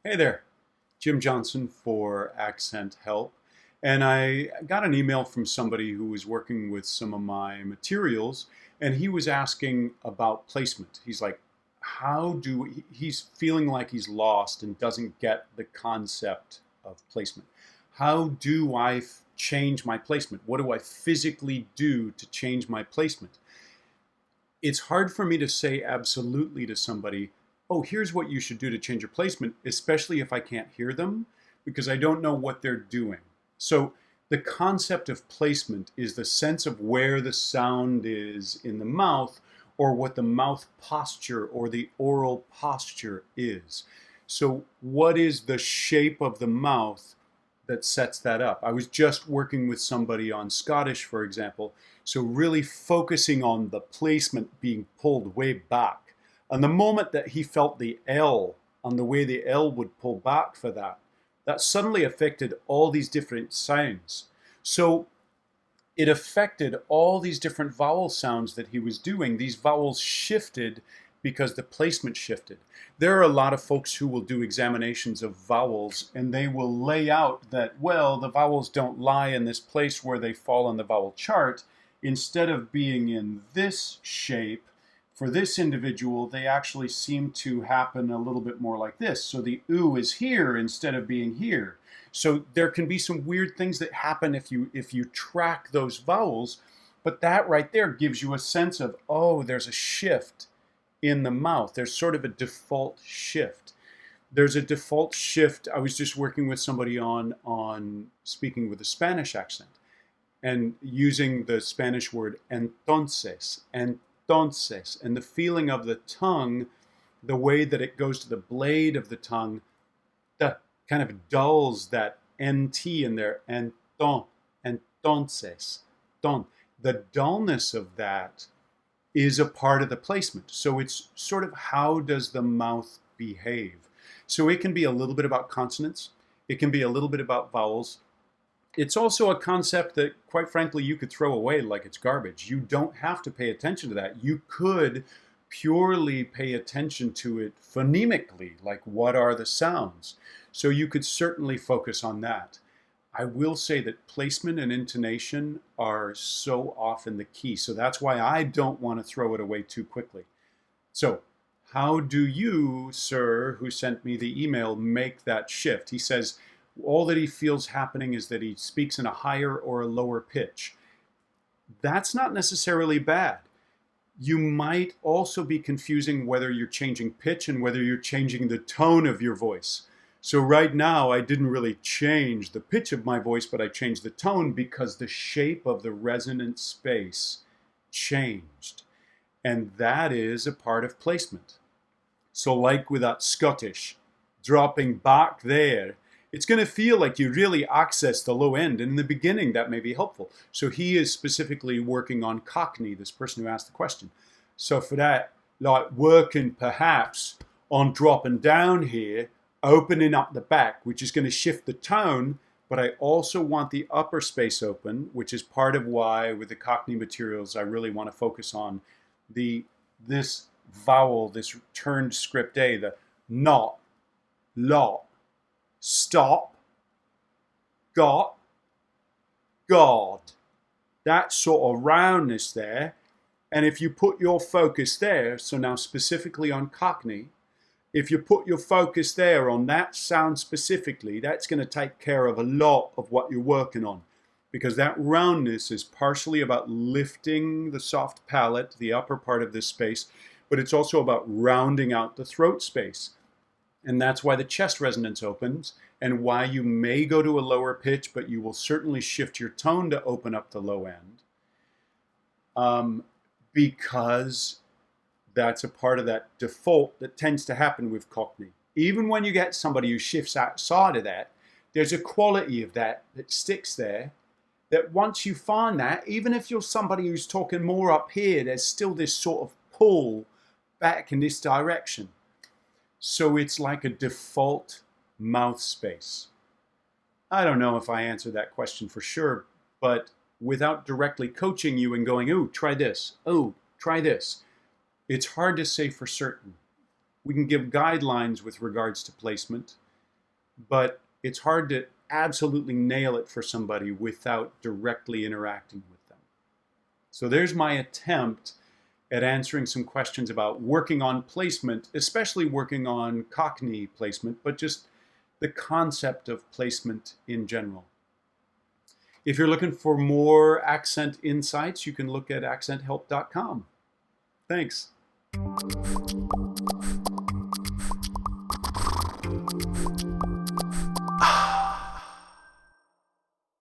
Hey there, Jim Johnson for AccentHelp. And I got an email from somebody who was working with some of my materials, and he was asking about placement. He's like, he's feeling like he's lost and doesn't get the concept of placement. How do I change my placement? What do I physically do to change my placement? It's hard for me to say absolutely to somebody, oh, here's what you should do to change your placement, especially if I can't hear them because I don't know what they're doing. So the concept of placement is the sense of where the sound is in the mouth or what the mouth posture or the oral posture is. So what is the shape of the mouth that sets that up? I was just working with somebody on Scottish, for example, so really focusing on the placement being pulled way back. And the moment that he felt the L and the way the L would pull back for that, that suddenly affected all these different sounds. So it affected all these different vowel sounds that he was doing. These vowels shifted because the placement shifted. There are a lot of folks who will do examinations of vowels and they will lay out that, well, the vowels don't lie in this place where they fall on the vowel chart. Instead of being in this shape, for this individual, they actually seem to happen a little bit more like this. So the oo is here instead of being here. So there can be some weird things that happen if you track those vowels, but that right there gives you a sense of, oh, there's a shift in the mouth. There's sort of a default shift. There's a default shift. I was just working with somebody on speaking with a Spanish accent and using the Spanish word entonces, entonces, and the feeling of the tongue, the way that it goes to the blade of the tongue, that kind of dulls that NT in there, enton, entonces, ton. The dullness of that is a part of the placement. So it's sort of how does the mouth behave? So it can be a little bit about consonants. It can be a little bit about vowels. It's also a concept that, quite frankly, you could throw away like it's garbage. You don't have to pay attention to that. You could purely pay attention to it phonemically, like what are the sounds? So you could certainly focus on that. I will say that placement and intonation are so often the key. So that's why I don't want to throw it away too quickly. So, how do you, sir, who sent me the email, make that shift? He says all that he feels happening is that he speaks in a higher or a lower pitch. That's not necessarily bad. You might also be confusing whether you're changing pitch and whether you're changing the tone of your voice. So right now, I didn't really change the pitch of my voice, but I changed the tone because the shape of the resonant space changed. And that is a part of placement. So like with that Scottish, dropping back there, it's going to feel like you really access the low end. And in the beginning, that may be helpful. So he is specifically working on Cockney, this person who asked the question. So for that, like working perhaps on dropping down here, opening up the back, which is going to shift the tone, but I also want the upper space open, which is part of why with the Cockney materials, I really want to focus on this vowel, this turned script A, the not, lot, stop, got, God. That sort of roundness there. And if you put your focus there, so now specifically on Cockney, if you put your focus there on that sound specifically, that's going to take care of a lot of what you're working on. Because that roundness is partially about lifting the soft palate, the upper part of this space, but it's also about rounding out the throat space. And that's why the chest resonance opens and why you may go to a lower pitch, but you will certainly shift your tone to open up the low end. Because that's a part of that default that tends to happen with Cockney. Even when you get somebody who shifts outside of that, there's a quality of that that sticks there, that once you find that, even if you're somebody who's talking more up here, there's still this sort of pull back in this direction. So it's like a default mouth space. I don't know if I answered that question for sure, but without directly coaching you and going, oh, try this, oh, try this, it's hard to say for certain. We can give guidelines with regards to placement, but it's hard to absolutely nail it for somebody without directly interacting with them. So there's my attempt at answering some questions about working on placement, especially working on Cockney placement, but just the concept of placement in general. If you're looking for more accent insights, you can look at accenthelp.com. Thanks.